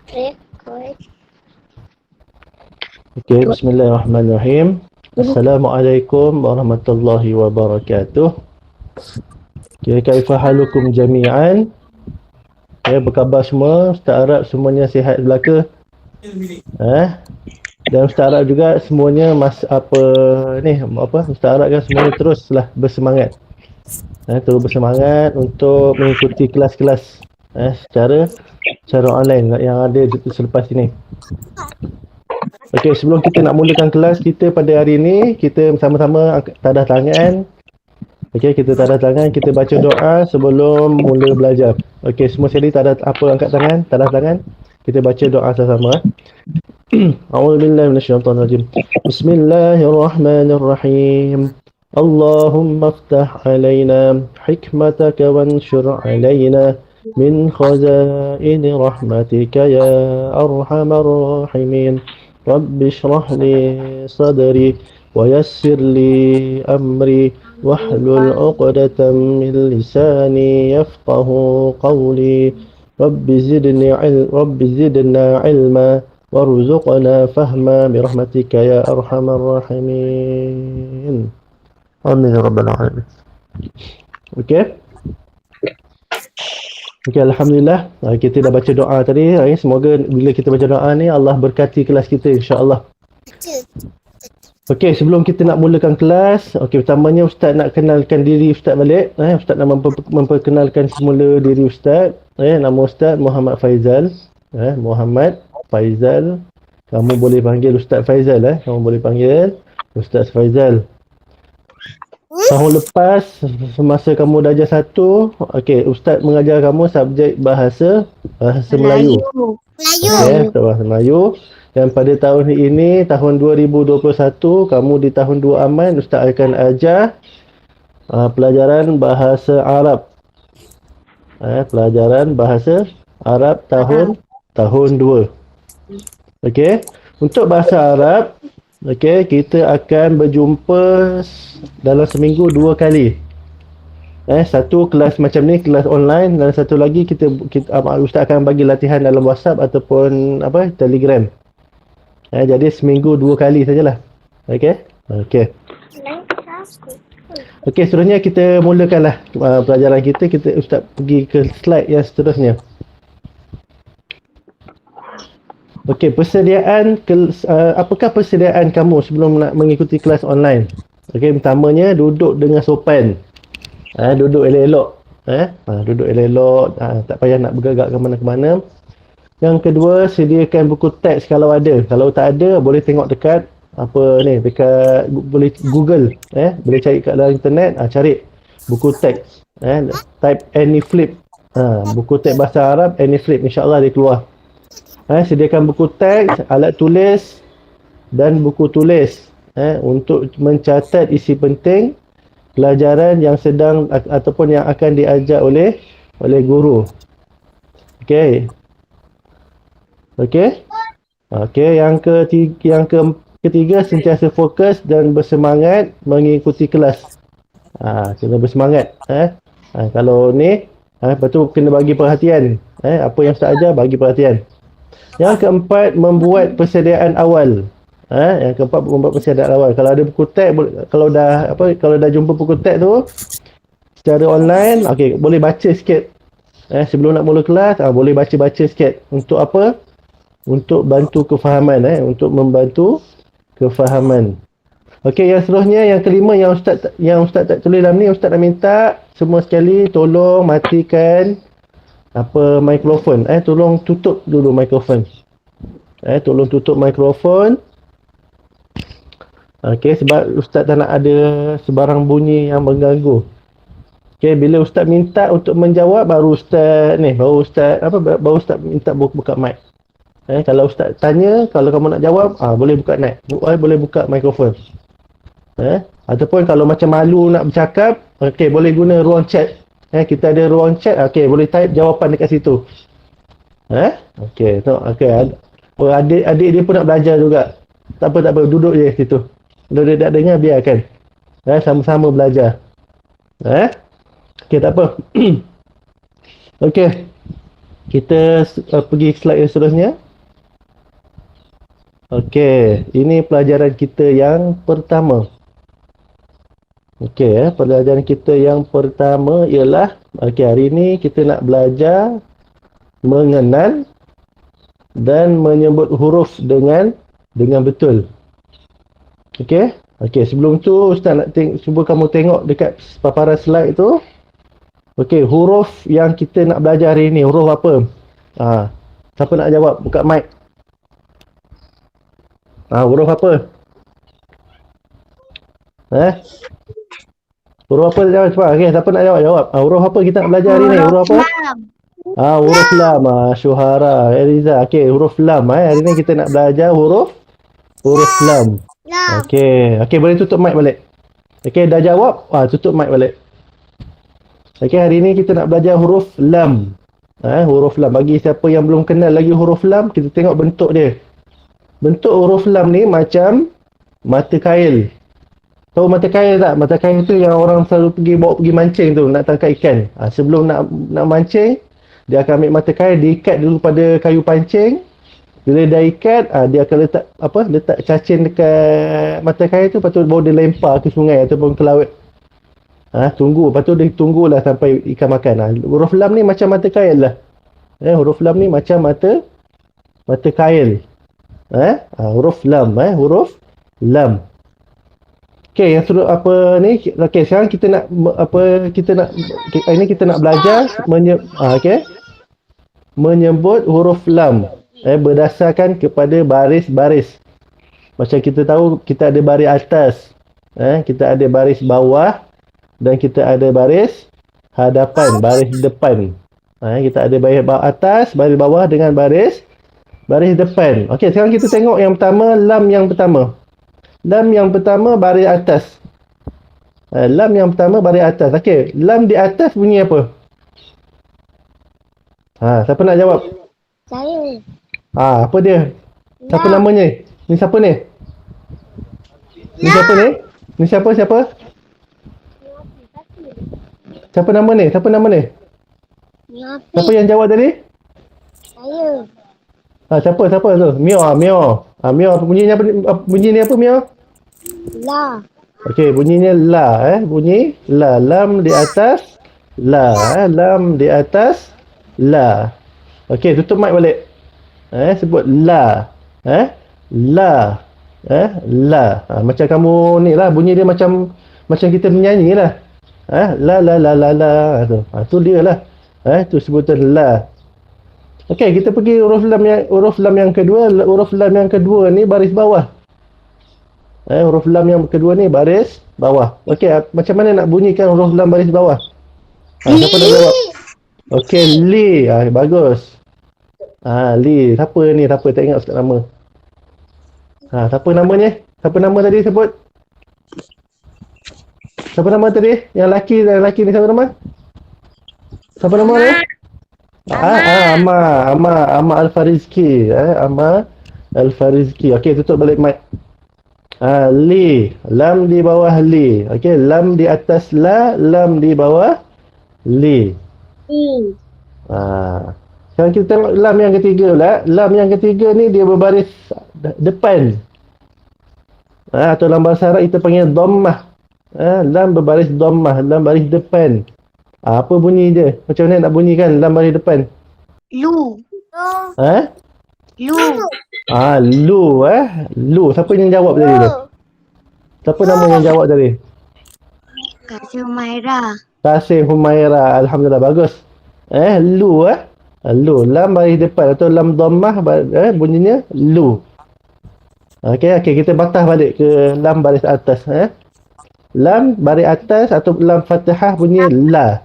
Record. Okey, bismillahirrahmanirrahim. Assalamualaikum warahmatullahi wabarakatuh. Okey, kaifa halukum jami'an? Apa khabar semua? Ustaz Arab semuanya sihat belaka? Dan Ustaz Arab juga semuanya Ustaz Arab kan semuanya teruslah bersemangat. Terus bersemangat untuk mengikuti kelas-kelas secara online yang ada selepas ini. Okey, sebelum kita nak mulakan kelas kita pada hari ini, kita sama-sama tadah tangan. Okey, kita tadah tangan, kita baca doa sebelum mula belajar. Okey, semua sekali angkat tangan, tadah tangan. Kita baca doa sama-sama. A'udzubillahi minasyaitonirrajim. Bismillahirrahmanirrahim. Allahumma iftah alaina hikmataka wanshur alaina min khazaini rahmatika ya arhamar rahimin. رب اشرح لي صدري ويسر لي أمري واحلل عقدة من لساني يفقه قولي رب زدنا علما وارزقنا فهما برحمتك يا أرحم الراحمين آمين يا رب العالمين. Okay. Okay, Alhamdulillah. Kita dah baca doa tadi. Semoga bila kita baca doa ni, Allah berkati kelas kita insya-Allah. Okey, sebelum kita nak mulakan kelas, pertamanya Ustaz nak kenalkan diri Ustaz balik. Ustaz nak memperkenalkan semula diri Ustaz. Nama Ustaz Muhammad Faizal. Muhammad Faizal. Kamu boleh panggil Ustaz Faizal. Kamu boleh panggil Ustaz Faizal. Tahun lepas, semasa kamu darjah 1, Ustaz mengajar kamu subjek bahasa Melayu. Bahasa Melayu. Dan pada tahun ini, tahun 2021, kamu di tahun 2 Aman, Ustaz akan ajar pelajaran bahasa Arab. Pelajaran bahasa Arab tahun 2. Okey. Untuk bahasa Arab, kita akan berjumpa dalam seminggu 2 kali. Satu kelas macam ni, kelas online, dan satu lagi kita Ustaz akan bagi latihan dalam WhatsApp ataupun Telegram. Jadi seminggu 2 kali sajalah. Okey. Seterusnya kita mulakanlah pelajaran kita. Ustaz pergi ke slide yang seterusnya. Okey, apakah persediaan kamu sebelum nak mengikuti kelas online? Okey, pertamanya duduk dengan sopan. Duduk elok-elok. Duduk elok-elok, tak payah nak bergerak ke mana-mana. Yang kedua, sediakan buku teks kalau ada. Kalau tak ada, boleh tengok dekat boleh Google, boleh cari kat dalam internet, cari buku teks. Type AnyFlip. Buku teks bahasa Arab AnyFlip, insya-Allah dia keluar. Sediakan buku teks, alat tulis dan buku tulis untuk mencatat isi penting pelajaran yang sedang ataupun yang akan diajar oleh guru. Okey, yang ketiga sentiasa fokus dan bersemangat mengikuti kelas. Kena bersemangat. Kalau ni lepas tu kena bagi perhatian. Apa yang Ustaz ajar, bagi perhatian. Yang keempat, membuat persediaan awal. Kalau ada buku teks, kalau dah jumpa buku teks tu secara online, boleh baca sikit. Sebelum nak mula kelas, boleh baca-baca sikit. Untuk apa? Untuk bantu kefahaman, untuk membantu kefahaman. Yang seterusnya, yang kelima yang Ustaz tak tulis dalam ni, Ustaz nak minta semua sekali tolong matikan mikrofon. Tolong tutup dulu mikrofon. Tolong tutup mikrofon. Sebab Ustaz tak nak ada sebarang bunyi yang mengganggu. Bila Ustaz minta untuk menjawab, baru Ustaz minta buka mic. Kalau Ustaz tanya, kalau kamu nak jawab, boleh buka mic. Boleh buka mikrofon. Ataupun kalau macam malu nak bercakap, boleh guna ruang chat. Kita ada ruang chat, boleh type jawapan dekat situ. Adik dia pun nak belajar juga. Tak apa, duduk je situ. Kalau dia tak dengar, biarkan. Sama-sama belajar. Tak apa. Kita pergi slide yang seterusnya. Okey, ini pelajaran kita yang pertama. Okey, pelajaran kita yang pertama ialah hari ini kita nak belajar mengenal dan menyebut huruf dengan betul. Okey? Okey, sebelum tu Ustaz nak cuba kamu tengok dekat paparan slide tu. Okey, huruf yang kita nak belajar hari ini, huruf apa? Siapa nak jawab? Buka mic. Huruf apa? Huruf apa nak jawab cepat? Okey, siapa nak jawab? Huruf apa kita nak belajar hari ni? Huruf apa? Huruf lam. Syuhara, Eliza. Okey, huruf lam. Hari ni kita nak belajar huruf lam. Okey, boleh tutup mic balik. Okey, dah jawab? Tutup mic balik. Okey, hari ni kita nak belajar huruf lam. Huruf lam. Bagi siapa yang belum kenal lagi huruf lam, kita tengok bentuk dia. Bentuk huruf lam ni macam mata kail. Tahu mata kail tak? Mata kail tu yang orang selalu bawa pergi mancing tu, nak tangkap ikan. Sebelum nak mancing, dia akan ambil mata kail, diikat dulu pada kayu pancing. Bila dah ikat, dia akan letak cacing dekat mata kail tu, lepas tu baru dia lempar ke sungai ataupun ke laut. Lepas tu dia tunggulah sampai ikan makan. Huruf lam ni macam mata kail lah. Huruf lam ni macam mata kail. Huruf lam. Huruf lam. Okey, yang suruh apa ni? Okey, sekarang kita nak ini kita nak belajar menyebut huruf lam berdasarkan kepada baris-baris. Macam kita tahu kita ada baris atas, kita ada baris bawah dan kita ada baris hadapan, baris depan. Kita ada baris atas, baris bawah dengan baris depan. Okey, sekarang kita tengok yang pertama, lam yang pertama. Lam yang pertama baris atas. Lam yang pertama baris atas. Okey, lam di atas bunyi apa? Siapa nak jawab? Saya. Apa dia? Siapa namanya? Ni siapa ni? Ni siapa ni? Ni siapa? Siapa nama ni? Siapa yang jawab tadi? Saya. Siapa tu? Mio. Mio bunyinya apa? Bunyi ni apa Mio? La. Okey, bunyinya la. Bunyi la. Lam di atas la. Lam di atas la. Okey, tutup mic balik. Sebut la. La. La. Macam kamu ni lah, bunyi dia macam kita menyanyi lah. La la la la la tu dia lah. Tu sebutan la. Okey, kita pergi huruf lam yang kedua. Huruf lam yang kedua ni baris bawah. Huruf lam yang kedua ni baris bawah. Okey, macam mana nak bunyikan huruf lam baris bawah? Siapa nak jawab? Okey, li. Bagus. Li. Siapa ni? Tak ingat Ustaz nama. Siapa namanya? Siapa nama tadi sebut? Siapa nama tadi? Yang laki ni siapa nama? Siapa nama ni? Amma Al-Farizki. Amma Al-Farizki. Okey, tutup balik mic. Li. Lam di bawah li. Okey, lam di atas la, lam di bawah li. Sekarang kita tengok lam yang ketiga pula. Lam yang ketiga ni dia berbaris depan. Atau dalam bahasa Arab kita panggil dhammah. Lam berbaris dhammah, lam baris depan. Apa bunyi dia? Macam mana nak bunyikan lam baris depan? Lu. Lu. Lu. Siapa yang jawab tadi tu? Siapa nama yang jawab tadi? Kasih Humaira. Kasih Humaira. Alhamdulillah, bagus. Lu. Lu. Lam baris depan atau lam dhammah bunyinya lu. Okey, kita batah balik ke lam baris atas. Lam baris atas atau lam fathah bunyi la.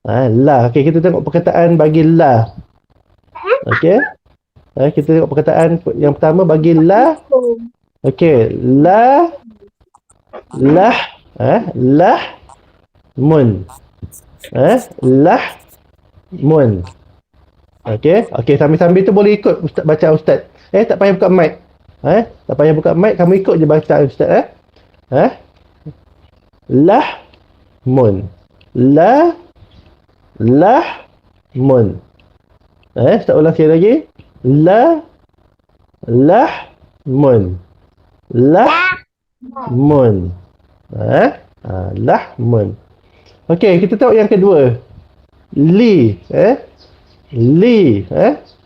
La. Okey, kita tengok perkataan bagi la. Okey. Kita tengok perkataan yang pertama bagi la. Okey, la. Lah. Lah. Mun. Lah. Mun. Okey, sambil-sambil tu boleh ikut Ustaz baca Ustaz. Tak payah buka mic. Tak payah buka mic, kamu ikut je baca Ustaz. Lah. Mun. La. Lah. Mun. Saya ulang sekali lagi. Lahmun. Lahmun. Lahmun. Okey, kita tengok yang kedua. Li. Li.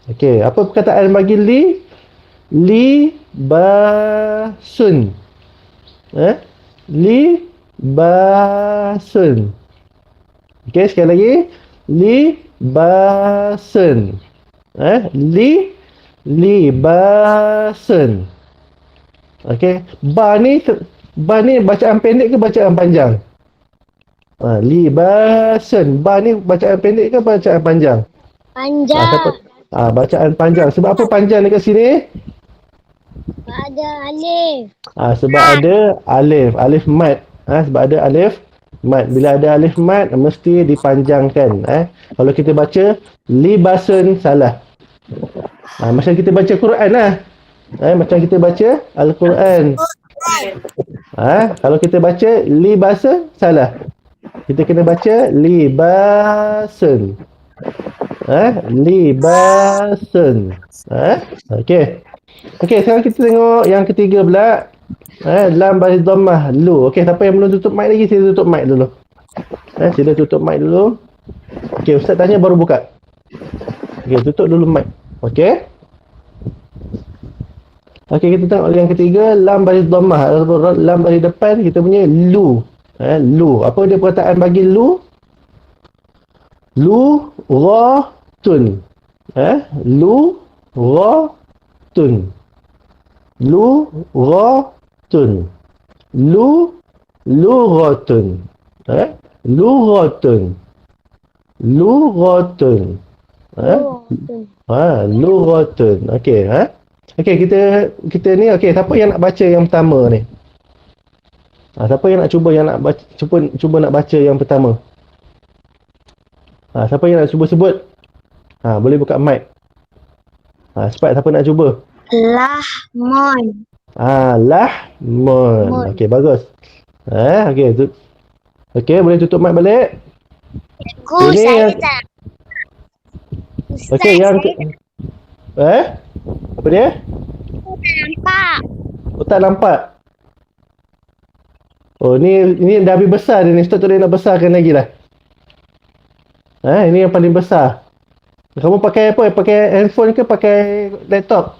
Okey, apa perkataan bagi li? Libasun. Libasun. Okey, sekali lagi. Libasun. Libasun. Okey, ba ni bacaan pendek ke bacaan panjang? Libasun. Ba ni bacaan pendek ke bacaan panjang? Panjang. Bacaan panjang. Sebab apa panjang dekat sini? Ada alif. Sebab ada alif. Alif mat. Sebab ada alif mat. Bila ada alif mat, mesti dipanjangkan. Kalau kita baca libasun, salah. Macam kita baca Quran lah. Macam kita baca Al-Quran. Kalau kita baca libasun, salah. Kita kena baca libasun. Libasun. Okey. Okey, sekarang kita tengok yang ketiga pula. Lam baris dhammah, lu. Okey, siapa yang belum tutup mic lagi, sila tutup mic dulu. Sila tutup mic dulu. Okey, ustaz tanya baru buka. Okey, tutup dulu mic. Okey. Okey, kita tengok yang ketiga, lam baris dhammah. Lam baris depan kita punya lu. Lu. Apa dia perkataan bagi lu? Lu Lu-ghatun. Lu-ghatun. Lu-ghatun. Lu-ghatun. Lu-ghatun. Lu-ghatun. Lu-ghatun. Okey, Okey, kita ni okey, siapa yang nak baca yang pertama ni? Siapa yang nak cuba baca, cuba nak baca yang pertama? Siapa yang nak cuba sebut? Boleh buka mic. Cepat, siapa nak cuba? Lahmun. Lahmun. Okey, bagus. Okey, okey, boleh tutup mic balik. Ini yang okey, yang apa dia? Nampak. Tak nampak. Oh, ni dah habis besar dia ni. Ustaz tu dia nak besarkan lagi lah. Ini yang paling besar. Kamu pakai apa? Pakai handphone ke pakai laptop?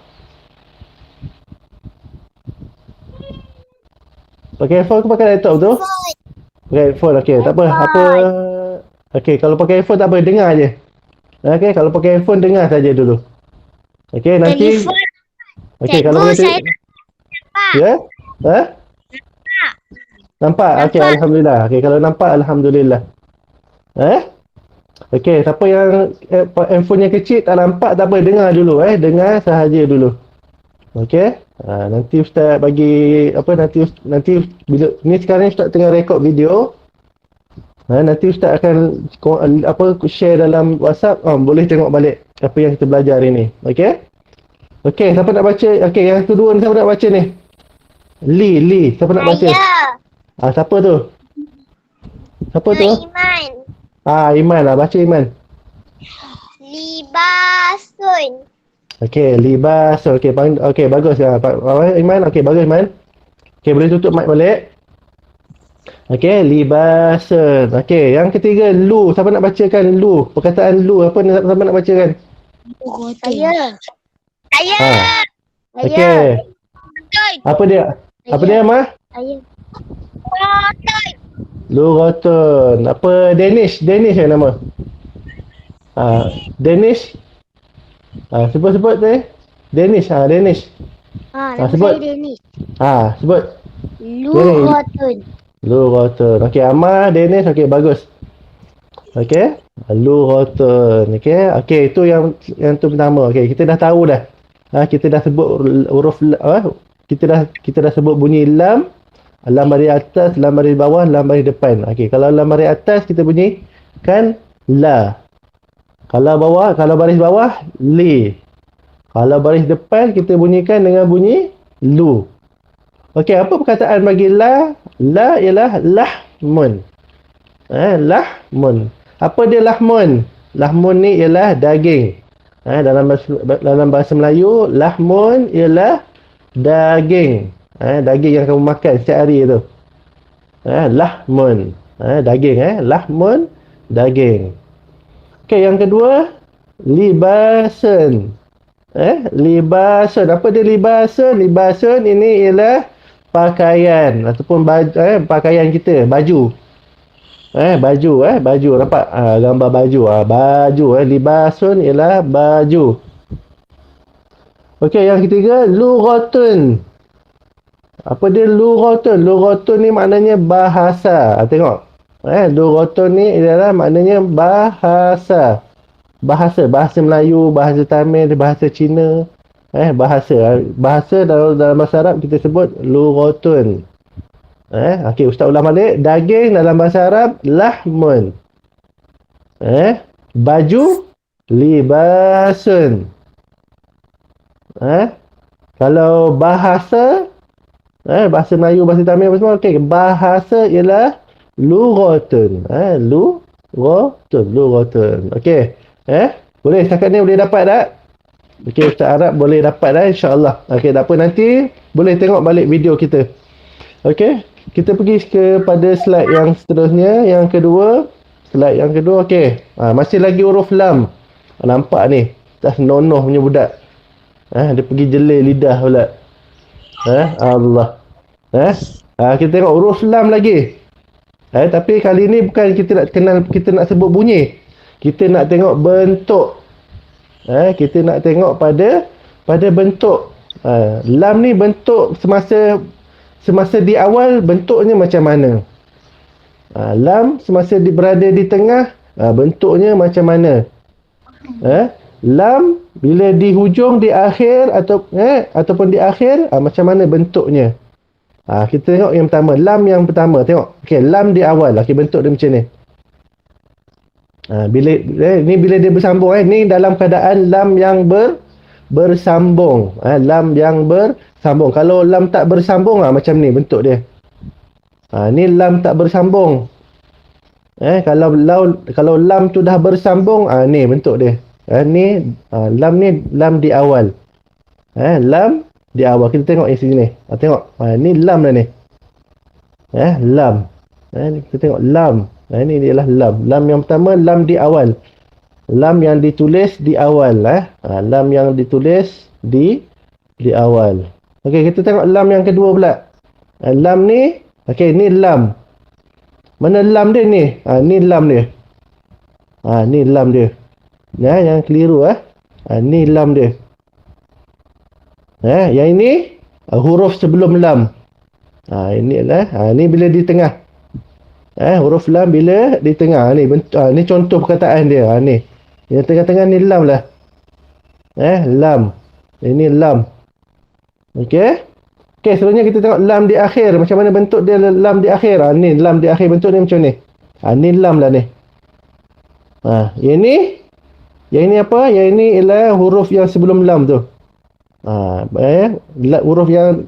Pakai handphone ke pakai laptop tu? Pakai handphone, okey. Tak apa. Okey, kalau pakai handphone tak apa, dengar je. Okey, kalau pakai handphone dengar saja dulu. Okey, nanti. Okey, kalau boleh. Ya? Nampak? Okey, alhamdulillah. Okey, kalau nampak alhamdulillah. Okey, siapa yang handphone yang kecil tak nampak tak apa, dengar dulu dengar sahaja dulu. Okey. Nanti ustaz bagi nanti bila ni sekarang ustaz tengah rekod video. Nanti ustaz akan share dalam WhatsApp, boleh tengok balik apa yang kita belajar hari ni. Okey. Okey, siapa nak baca? Okey, yang kedua ni siapa nak baca ni? Li, siapa nak baca? Siapa tu? Siapa tu? Iman. Iman lah. Baca Iman. Libasun. Okey, libas. Okey, bagus. Iman. Okey, bagus Iman. Okey, boleh tutup mic balik. Okey, libasun. Okey, yang ketiga, lu. Siapa nak bacakan lu? Perkataan lu. Siapa nak bacakan? Saya. Okey. Apa dia? Apa dia, Mah? Saya. Lughatun. Apa Danish yang nama? Danish. Sebut tu. Danish. Nama sebut. saya Danish. Sebut. Lughatun. Okey, Amar, Danish. Okey, bagus. Okey. Lughatun. Okey, itu yang tu pertama. Okey, kita dah tahu dah. Kita dah sebut huruf kita dah sebut bunyi lam. Lam baris atas, lam baris bawah, lam baris depan. Okey, kalau lam baris atas kita bunyikan la. Kalau baris bawah li. Kalau baris depan kita bunyikan dengan bunyi lu. Okey, apa perkataan bagi la? La ialah lahmun. Lahmun. Apa dia lahmun? Lahmun ni ialah daging. Dalam bahasa Melayu, lahmun ialah daging. Daging yang kamu makan setiap hari tu. Lahmun. Daging. Lahmun, daging. Okey, yang kedua, libasun. Libasun. Apa dia libasun? Libasun ini ialah pakaian ataupun pakaian kita, baju. Baju. Nampak gambar baju. Baju. Libasun ialah baju. Okey, yang ketiga, lughatun. Apa dia lughatun? Lughatun ni maknanya bahasa. Tengok. Lughatun ni ialah maknanya bahasa. Bahasa Melayu, bahasa Tamil, bahasa Cina. Bahasa dalam bahasa Arab kita sebut lughatun. Okey, Ustaz ulang balik. Daging dalam bahasa Arab lahmun. Baju libasun. Kalau bahasa bahasa Melayu, bahasa Tamil apa semua, okey, bahasa ialah lughatun. Lughatun. Okey. Boleh setakat ni boleh dapat tak? Okey, Ustaz Arab boleh dapat dah, insya-Allah. Okey, tak apa, nanti boleh tengok balik video kita. Okey, kita pergi kepada slide yang seterusnya, yang kedua. Slide yang kedua, okey. Masih lagi huruf lam. Nampak ni, dah nonoh punya budak. Dia pergi jelai lidah pula. Allah. Kita tengok huruf lam lagi. Tapi kali ni bukan kita nak sebut bunyi. Kita nak tengok bentuk. Kita nak tengok pada bentuk. Lam ni bentuk semasa di awal bentuknya macam mana. Lam semasa berada di tengah bentuknya macam mana. Lam bila di hujung, di akhir ataupun di akhir macam mana bentuknya. Kita tengok yang pertama, lam yang pertama. Tengok. Okey, lam di awal. Okey, bentuk dia macam ni. Bila dia bersambung, ni dalam keadaan lam yang bersambung. Lam yang bersambung. Kalau lam tak bersambung macam ni bentuk dia. Ni lam tak bersambung. Kalau lam tu dah bersambung, ni bentuk dia. Lam ni lam di awal. Lam di awal. Kita tengok yang sini. Tengok. Ni lam dah ni. Lam. Kita tengok lam. Ini adalah lam. Lam yang pertama, lam di awal. Lam yang ditulis di awal. Lam yang ditulis di awal. Okey, kita tengok lam yang kedua pula. Lam ni, okey, ni lam. Mana lam dia ni? Ni lam dia. Ni lam dia. Yang keliru. Ni lam dia. Yang ini huruf sebelum lam. Ini adalah ni bila di tengah. Huruf lam bila di tengah. Ni bentuk, ni contoh perkataan dia. Ni. Yang tengah-tengah ni lam lah. Lam. Ini lam. Okey. Okey, seterusnya kita tengok lam di akhir. Macam mana bentuk dia lam di akhir. Ni lam di akhir, bentuk dia macam ni. Ni lam lah ni. Yang ni apa? Yang ini ialah huruf yang sebelum lam tu. Huruf yang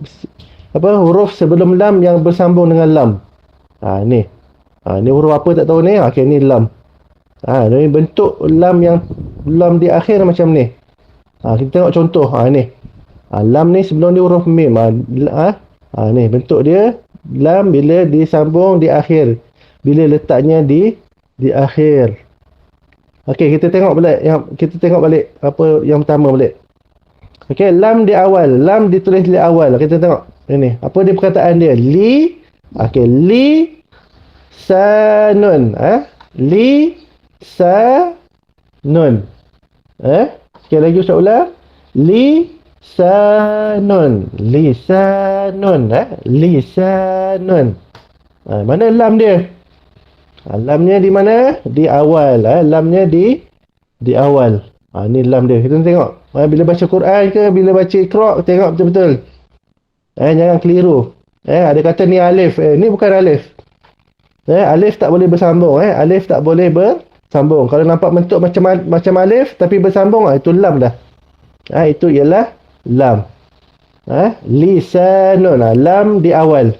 huruf sebelum lam yang bersambung dengan lam. Ni. Ni huruf apa tak tahu ni. Okey, ni lam. Ni bentuk lam yang lam di akhir macam ni. Kita tengok contoh. Ni. Lam ni sebelum dia huruf mim. Ni bentuk dia lam bila disambung di akhir. Bila letaknya di akhir. Okey, kita tengok balik apa yang pertama balik. Okey, lam di awal. Lam ditulis di awal. Kita tengok. Ini. Apa dia perkataan dia? Okey, lisanun. Lisanun. Sekali lagi Ustaz ulang. Lisanun. Lisanun. Mana lam dia? Lamnya di mana? Di awal. Lamnya di awal. Ni lam dia. Kita tengok. Bila baca Quran ke, bila baca Iqra, tengok betul-betul. Jangan keliru. Ada kata ni alif. Ni bukan alif. Alif tak boleh bersambung. Alif tak boleh bersambung. Kalau nampak bentuk macam alif tapi bersambung, itu lam dah. Itu ialah lam. Lisanun. Lam di awal.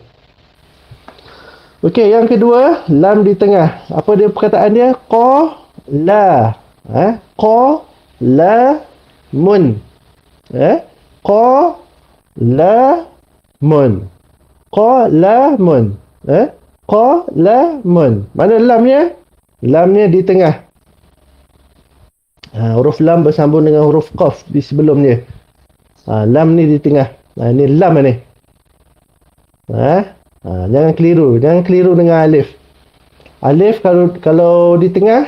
Okey, yang kedua, lam di tengah. Apa dia perkataan dia? Qala. la mun. Qalamun. Qalamun. Qalamun. Mana lamnya? Lamnya di tengah. Huruf lam bersambung dengan huruf qaf di sebelum dia. Lam ni di tengah. Ni lam ni. Jangan keliru. Jangan keliru dengan alif. Alif kalau di tengah,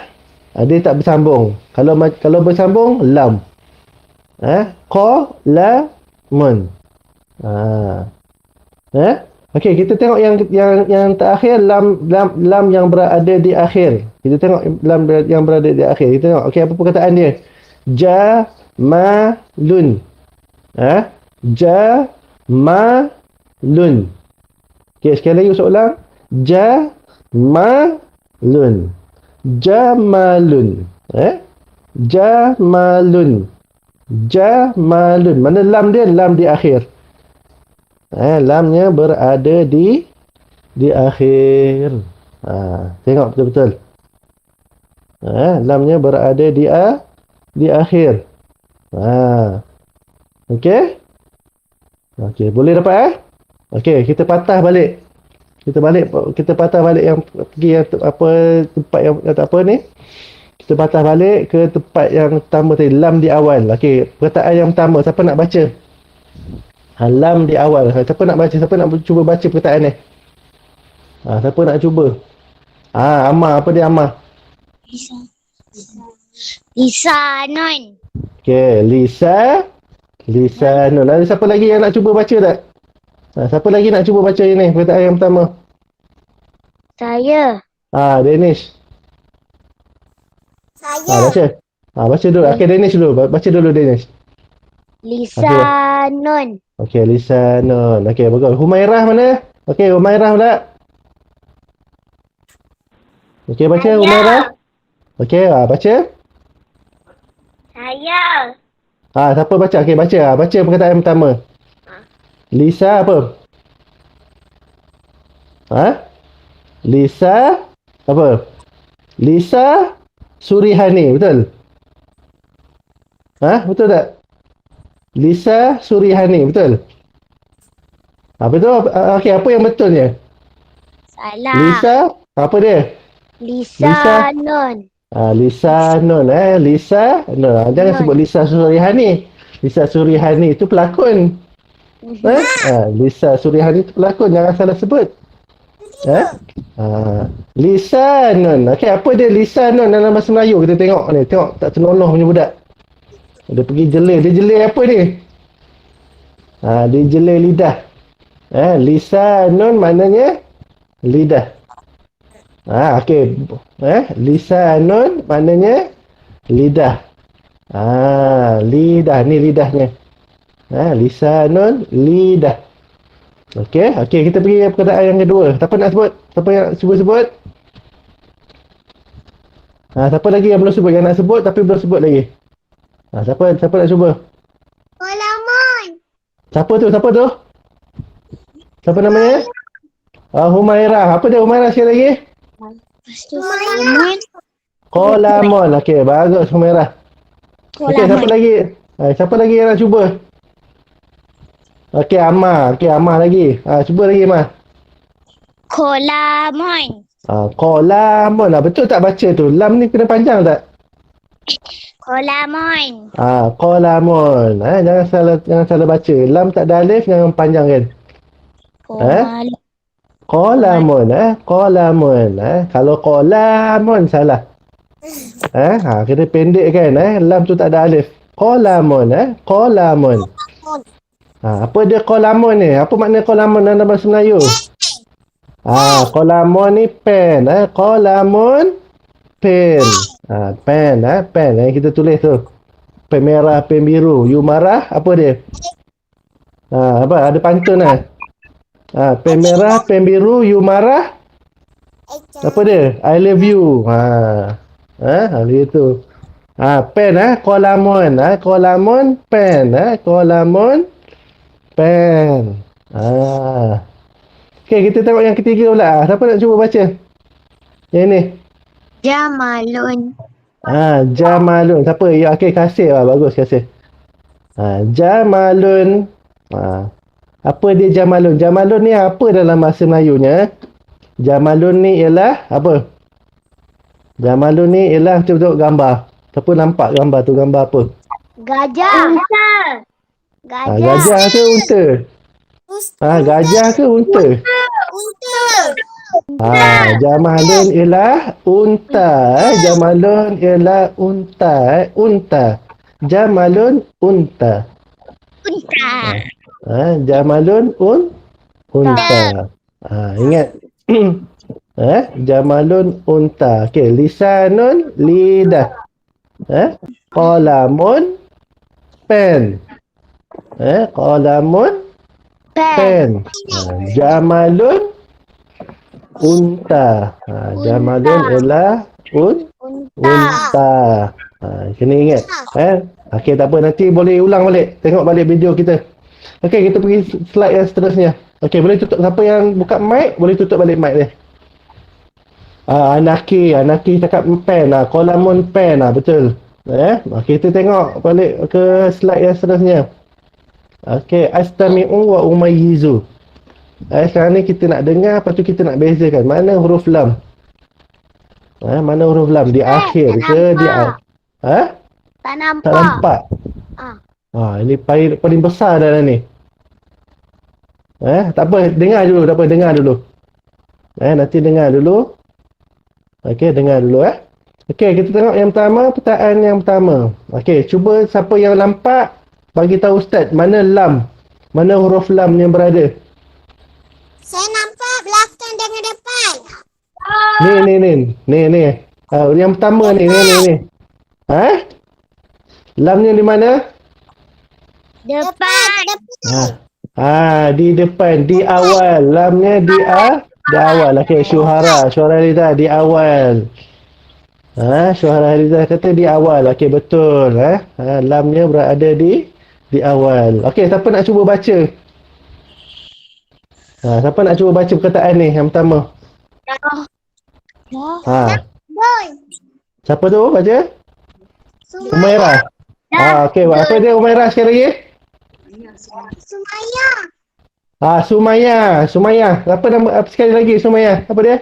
dia tak bersambung. Kalau bersambung, lam. Qalamun. Okey, kita tengok yang terakhir, lam yang berada di akhir. Kita tengok lam yang berada di akhir. Kita tengok okey, apa perkataan dia? Jamalun. Jamalun. Okey, sekali lagi soalan. Jamalun. Jamalun. Jamalun. Jamalun. Mana lam dia? Lam di akhir. Lamnya berada di akhir. Tengok betul-betul. Lamnya berada di akhir. Okey? Okey, boleh dapat Okey, kita patah balik. Kita patah balik yang pergi yang tempat yang tak apa ni. Kita patah balik ke tempat yang pertama tadi, lam di awal. Okey, perkataan yang pertama, siapa nak baca? Lam di awal. Siapa nak baca? Siapa nak cuba baca perkataan ni? Siapa nak cuba? Amar, apa dia Amar? Lisanun. Okey, lisanun. Ada siapa lagi yang nak cuba baca tak? Siapa lagi nak cuba baca ni perkataan yang pertama? Saya. Danish. Baca. Baca dulu. Okey, Danish dulu. Baca dulu Danish. Lisanun. Okey, lisanun. Okey, bagus. Humairah mana? Okey, Humairah pula. Okey, baca Humairah. Okey, baca. Saya. Siapa baca? Okey, baca. Baca perkataan yang pertama. Lisa apa? Lisa apa? Lisa Surihani, betul? Betul tak? Lisa Surihani, betul? Betul. Okey, apa yang betulnya? Salah. Lisa, apa dia? Lisanun. Lisanun. Lisa Nun. Jangan sebut Lisa Surihani. Lisa Surihani itu pelakon. Lisa Surihani itu pelakon, jangan salah sebut. Lisanun. Okey, apa dia lisanun dalam bahasa Melayu? Kita tengok ni. Tengok tak senonoh punya budak. Dia pergi jelai. Dia jelai apa ni? Dia jelai lidah. Lisanun maknanya lidah. Okey. Lisanun maknanya lidah. Lidah ni lidahnya. Lisanun lidah. Okey, kita pergi perkataan yang kedua. Siapa nak sebut? Siapa yang nak cuba sebut? Siapa lagi yang belum sebut? Yang nak sebut tapi belum sebut lagi. Siapa nak cuba? Kolamun. Siapa tu? Siapa namanya? Humairah. Apa dia Humairah sekali lagi? Kolamun. Qalamun. Okey, bagus Humairah. Okey, siapa lagi? Siapa lagi yang nak cuba? Okey, Amar. Amar lagi. Cuba lagi Amar. Kolamun. Qalamun. Betul tak baca tu? Lam ni kena panjang tak? Kolamun. Qalamun. Jangan salah baca. Lam tak ada alif, jangan panjangkan. Qalamun. Qalamun. Kalau qalamun salah. Kena pendek kan. Lam tu tak ada alif. Qalamun. Qalamun. Apa dia qalamun ni? Apa makna qalamun dalam bahasa Melayu? Qalamun ni pen. Qalamun pen. Pen. Pen. Kita tulis tu. Pen merah, pen biru. You marah, apa dia? Apa? Ada pantun pen merah, pen biru, you marah. Apa dia? I love you. Gitu. Pen. Qalamun. Qalamun pen. Qalamun pen. Okey, kita tengok yang ketiga pula. Siapa nak cuba baca? Yang ni. Jamalun. Jamalun. Siapa? Ya, okey, kasih lah. Bagus, kasih. Jamalun. Apa dia Jamalun? Jamalun ni apa dalam bahasa Melayunya? Jamalun ni ialah apa? Jamalun ni ialah kita tengok gambar. Siapa nampak gambar tu? Gambar apa? Gajah. Unta. Gajah. Gajah ke unta? Gajah ke unta? Unta. Jamalun ialah unta. Jamalun ialah unta. Unta. Jamalun unta. Unta. Jamalun unta. Ingat. Jamalun unta. Okey, lisanun lidah. Qalamun pen. Qalamun pen. Jamalun unta. Jamalun ialah unta. Kena ingat. Okey, tak apa, nanti boleh ulang balik. Tengok balik video kita. Okey, kita pergi slide yang seterusnya. Okey, boleh tutup. Siapa yang buka mic, boleh tutup balik mic dia. Anaki cakap pen. Qalamun pen. Betul. Okey, kita tengok balik ke slide yang seterusnya. Okey, astami'u wa umayyizu. Sekarang ni kita nak dengar, lepas tu kita nak bezakan mana huruf lam. Mana huruf lam? Di akhir ke di nampak. Tak nampak. tak nampak? Ini paling besar dah ni. Tak apa, dengar dulu, dengar dulu. Nanti dengar dulu. Okey, dengar dulu Okey, kita tengok yang pertama, perkataan yang pertama. Okey, cuba siapa yang nampak bagi tahu ustaz mana lam. Mana huruf lam yang berada? Saya nampak belakang dengan depan. Ni. Yang pertama ni. Lamnya di mana? Depan. Di depan, di awal. Lamnya di awal. Okey, Syuhara Lidah di awal. Syuhara Lidah kata di awal. Okey, betul. Lamnya berada di awal. Okey, siapa nak cuba baca? Siapa nak cuba baca perkataan ni yang pertama? Siapa tu baca? Umairah. Okey, apa dia Umairah sekali lagi? Sumaya. Apa nama sekali lagi Sumaya? Apa dia?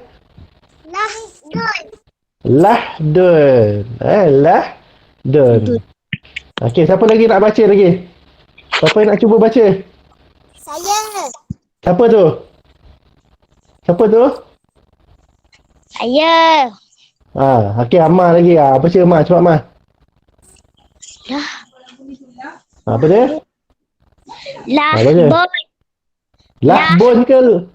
Lahdun. Lahdun. Okey, siapa lagi nak baca lagi? Siapa yang nak cuba baca? Saya. Siapa tu? Saya. Okey, Ammar lagi. Baca Ammar, cepat Ammar. Apa dia? Lahbon. Lahbun ke?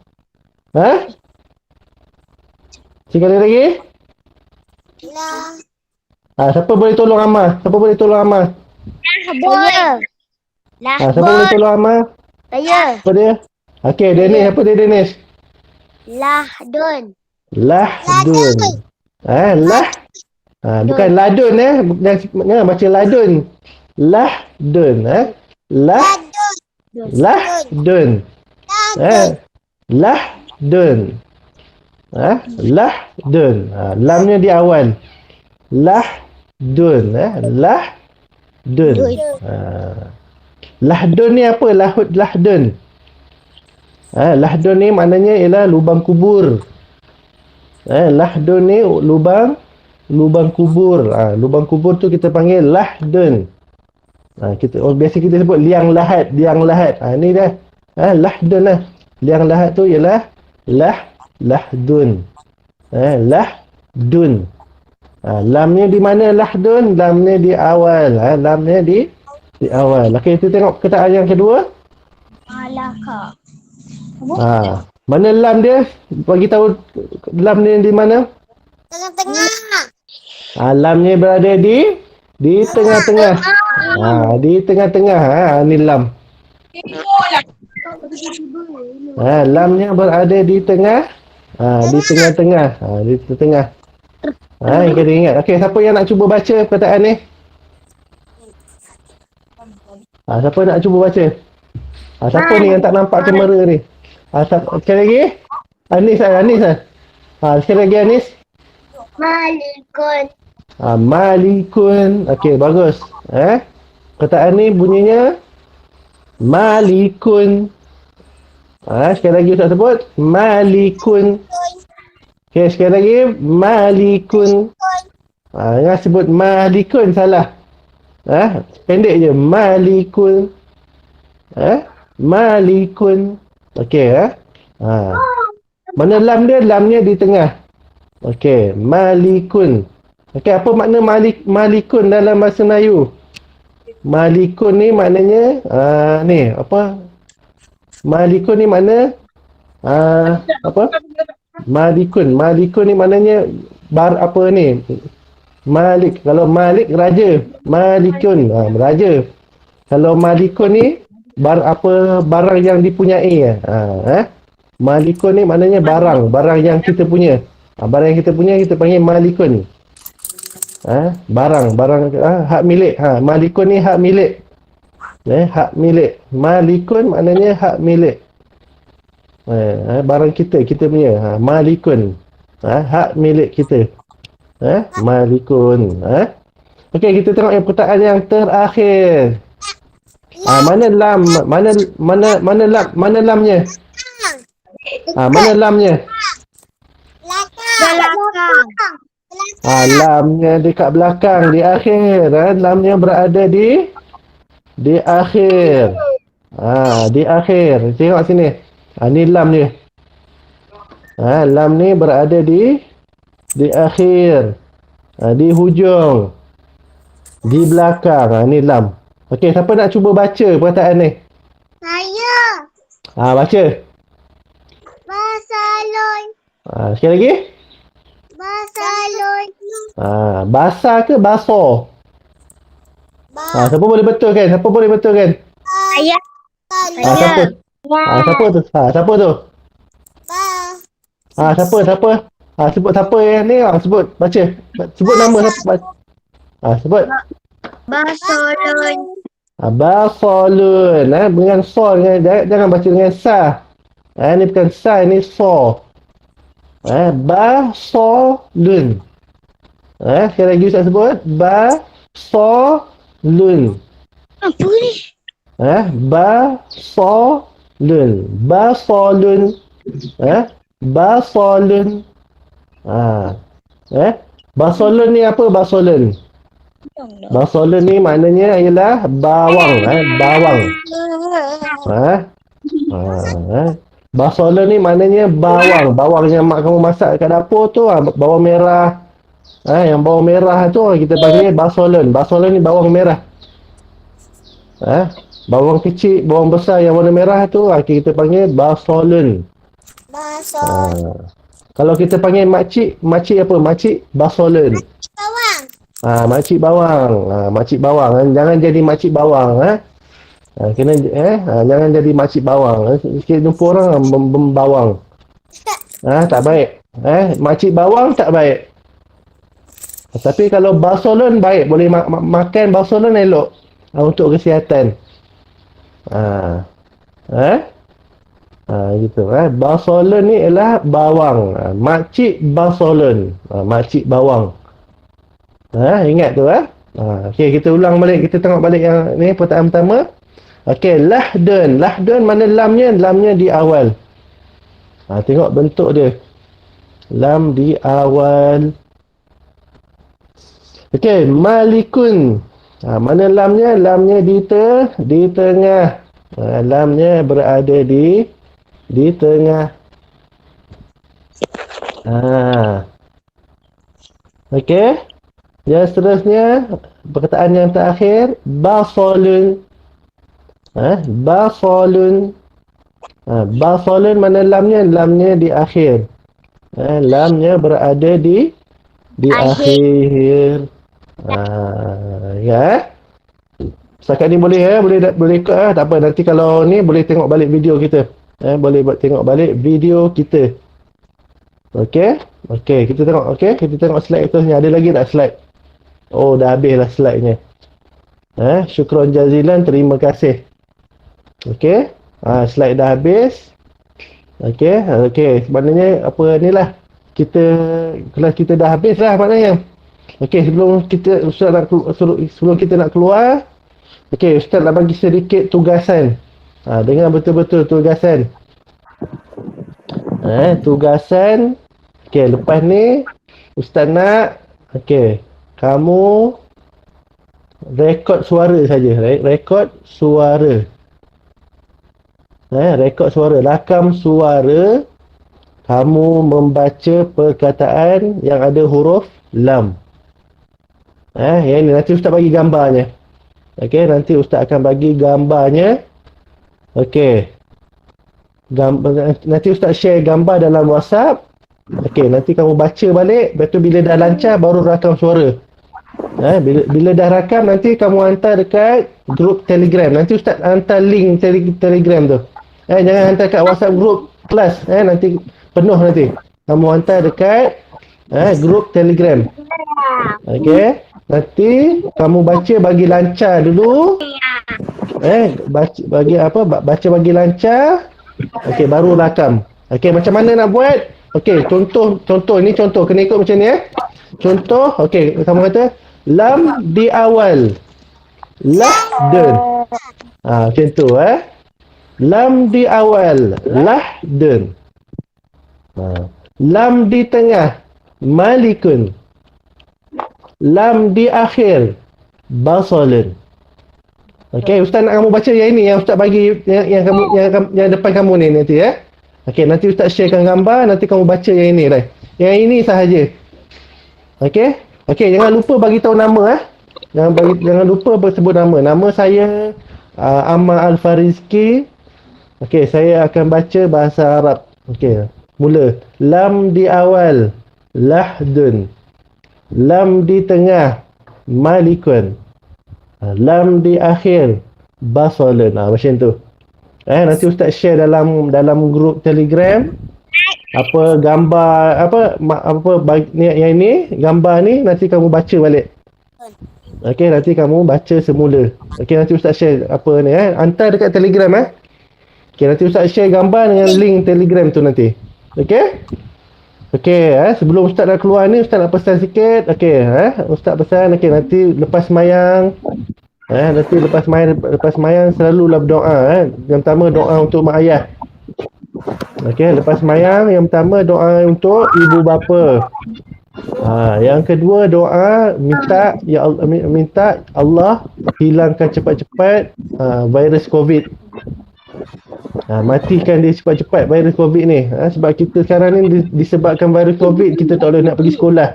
Sekali lagi? Siapa boleh tolong Ammar? Lahbon. Siapa boleh tolong Ammar? Saya. Apa dia? Okey, Dennis. Apa dia Dennis? Lahdun. Lahdun. Bukan ladun Jangan baca ladun. Lahdun. Lahdun. Lahdun. Lahdun. Lamnya di awal. Lahdun. Lahdun. Lahdun ni apa? Lahdun. Lahdun ni maknanya ialah lubang kubur. Lahdun ni lubang kubur. Lubang kubur tu kita panggil lahdun. Biasa kita sebut liang lahat. Ni dah. Lahdun lah. Liang lahat tu ialah lahdun. Lahdun. Lamnya di mana lahdun? Lamnya di awal. Lamnya di awal. Okey, kita tengok perkataan yang kedua. Malaka. Mana lam dia? Bagi tahu lam dia di mana? Tengah-tengah. Lamnya berada di tengah-tengah. Di tengah-tengah. Ni lam. Lamnya berada di tengah. Di tengah-tengah. Di tengah. Yang kena ingat. Okey, siapa yang nak cuba baca perkataan ni? Siapa nak cuba baca? Siapa ni yang tak nampak kamera ni? Sekali lagi? Anis. Sekali lagi Anis. Malikun. Malikun. Okey, bagus. Perkataan ni bunyinya Malikun. Sekali lagi Ustaz sebut. Malikun. Okey, sekali lagi. Malikun. Jangan sebut Malikun, salah. Pendek je. Malikun. Malikun. Okey, mana lam dia? Lamnya di tengah. Okey, Malikun. Okey, apa makna Malikun dalam bahasa Melayu? Malikun ni maknanya ni apa? Malikun ni makna apa? Malikun ni maknanya apa ni? Malik. Kalau Malik raja, Malikun raja. Kalau Malikun ni barang yang dipunyai. Malikun ni maknanya barang yang kita punya. Barang yang kita punya kita panggil Malikun. Barang hak milik. Malikun ni hak milik. Hak milik. Malikun maknanya hak milik. Barang kita punya. Malikun. Hak milik kita. Malikun. Okey, kita tengok yang perkataan yang terakhir. Mana lam? Mana lamnya? Mana lamnya? Belakang. Lamnya dekat belakang, di akhir. Lamnya berada di akhir. Di akhir. Tengok sini. Ni lam dia. Lam ni berada di akhir. Di hujung. Di belakang. Ni lam. Okey, siapa nak cuba baca perkataan ni? Saya. Baca. Basalon. Sekali lagi. Basalon. Basah ke basah? Siapa boleh betulkan? Siapa boleh betulkan? Saya. Siapa? Siapa tu? Siapa tu? Siapa? Sebut siapa yang ni? Sebut, baca. Sebut nama siapa? Sebut. Basalon. Basolun. Dengan so, jangan baca dengan sa. Ni bukan sa, ni so. Basolun. Sekali lagi Ustaz sebut. Basolun. Apa ni? Basolun. Basolun. Basolun. Basolun ni apa basolun? Basolun ni maknanya ialah bawang. Bawang. Basolun ni maknanya bawang. Bawang yang mak kamu masak kat dapur tu. Bawang merah. Yang bawang merah tu kita panggil basolun. Basolun ni bawang merah. Bawang kecil, bawang besar yang warna merah tu kita panggil basolun. Kalau kita panggil makcik apa? Makcik basolun. Bawang. Makcik bawang. Makcik bawang. Jangan jadi makcik bawang. Kena jangan jadi makcik bawang. Sikit jumpa orang bawang. Tak baik. Makcik bawang tak baik. Tapi kalau basolun baik. Boleh makan basolun elok. Untuk kesihatan. Gitu. Basolun ni ialah bawang. Makcik basolun. Makcik bawang. Ingat tu. Okey, kita ulang balik. Kita tengok balik yang ni perkataan pertama. Okey, lahdun. Lahdun mana lamnya? Lamnya di awal. Tengok bentuk dia. Lam di awal. Okey, malikun. Mana lamnya? Lamnya di tengah. Lamnya berada di tengah. Okey. Yang seterusnya, perkataan yang terakhir, basolun. Basolun. Basolun mana lamnya? Lamnya di akhir. Lamnya berada di akhir. Ya. Setakat ni boleh boleh ikut tak apa, nanti kalau ni boleh tengok balik video kita. Boleh tengok balik video kita. Okey, kita tengok slide tu. Ada lagi tak slide? Oh, dah habislah slide-nya. Syukron jazilan, terima kasih. Okey. Slide dah habis. Okey, maknanya apa ni lah. Kelas kita dah habis lah maknanya. Okey, sebelum kita Ustaz nak sebelum kita nak keluar, okey, Ustaz nak bagi sedikit tugasan. Dengar betul-betul tugasan. Tugasan. Okey, lepas ni Ustaz nak kamu rekod suara saja. Rekod suara. Rekod suara, rakam suara kamu membaca perkataan yang ada huruf lam. Yang ni nanti Ustaz bagi gambarnya. Okey, nanti Ustaz akan bagi gambarnya. Okey. Nanti Ustaz share gambar dalam WhatsApp. Okey, nanti kamu baca balik. Lepas tu bila dah lancar baru rakam suara. Bila dah rakam nanti kamu hantar dekat grup Telegram. Nanti Ustaz hantar link Telegram tu. Jangan hantar kat WhatsApp grup kelas. Nanti penuh nanti. Kamu hantar dekat grup Telegram. Okey. Nanti kamu baca bagi lancar dulu. Baca bagi lancar. Okey, baru rakam. Okey, macam mana nak buat? Okey, contoh ni contoh kena ikut macam ni Contoh, okey, kamu kata lam di awal. Lahden. Macam tu Lam di awal. Lahden. Lam di tengah. Malikun. Lam di akhir. Basalun. Okey, Ustaz nak kamu baca yang ini yang Ustaz bagi yang depan kamu ni nanti Okey, nanti Ustaz sharekan gambar, nanti kamu baca yang ini dah. Yang ini sahaja. Okey? Okey, jangan lupa bagi tahu nama Jangan lupa sebut nama. Nama saya Ammar Al-Farizki. Okey, saya akan baca bahasa Arab. Okey, mula. Lam di awal. Lahdun. Lam di tengah. Malikun. Lam di akhir. Basalun. Macam tu. Nanti Ustaz share dalam grup Telegram. Gambar yang ini, gambar ni nanti kamu baca balik. Okey, nanti kamu baca semula. Okey, nanti Ustaz share hantar dekat Telegram Okey, nanti Ustaz share gambar dengan link Telegram tu nanti. Okey? Okey, sebelum Ustaz nak keluar ni, Ustaz nak pesan sikit. Okey, Ustaz pesan, okey, nanti lepas semayang, nanti lepas semayang selalulah berdoa. Yang pertama doa untuk mak ayah. Okey, lepas semayang yang pertama doa untuk ibu bapa. Yang kedua doa minta Allah hilangkan cepat-cepat virus COVID. Matikan dia cepat-cepat virus COVID ni. Sebab kita sekarang ni disebabkan virus COVID kita tak boleh nak pergi sekolah.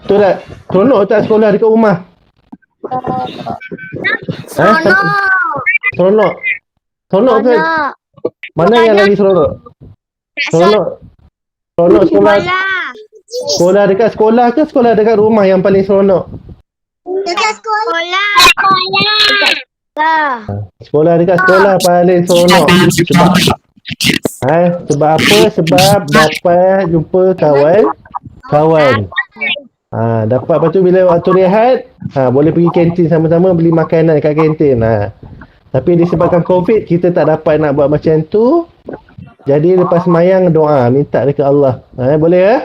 Betul tak? Seronok tak sekolah dekat rumah? Seronok. Seronok ke? Mana yang lagi seronok? Seronok sekolah. Sekolah dekat sekolah ke sekolah dekat rumah yang paling seronok? Dekat sekolah. Sekolah dekat sekolah paling seronok. Sebab apa? Sebab dapat jumpa kawan. Dapat, lepas tu bila waktu rehat boleh pergi kantin sama-sama beli makanan kat kantin. Tapi disebabkan COVID kita tak dapat nak buat macam tu. Jadi lepas semayang doa minta dekat Allah. Boleh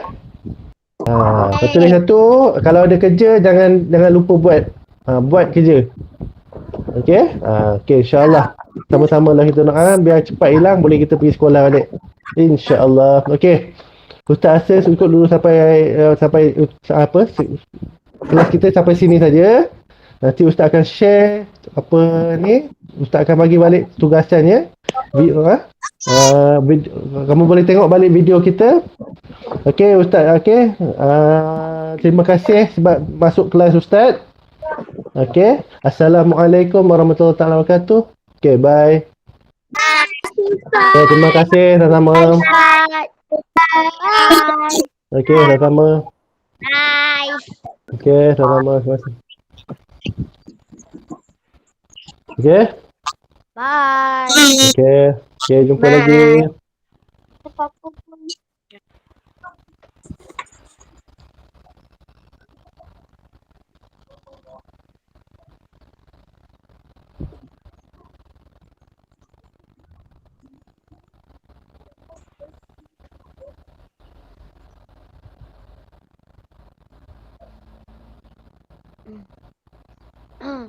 lepas tu lagi satu, kalau ada kerja jangan lupa buat. Buat kerja. Okey? Okey, insya-Allah. Sama-sama lah kita doa biar cepat hilang, boleh kita pergi sekolah balik. Insya-Allah. Okey. Ustaz Asis ikut dulu sampai kelas kita sampai sini saja. Nanti Ustaz akan share Ustaz akan bagi balik tugasannya. Kamu boleh tengok balik video kita. Okey Ustaz, okey. Terima kasih sebab masuk kelas Ustaz. Okey. Assalamualaikum warahmatullahi wabarakatuh. Okey, bye. Terima kasih sama-sama. Okey, sama-sama. Bye. Okey, sama-sama. Okey. Bye. Okey. Okey, jumpa Bye. lagi. Hmm.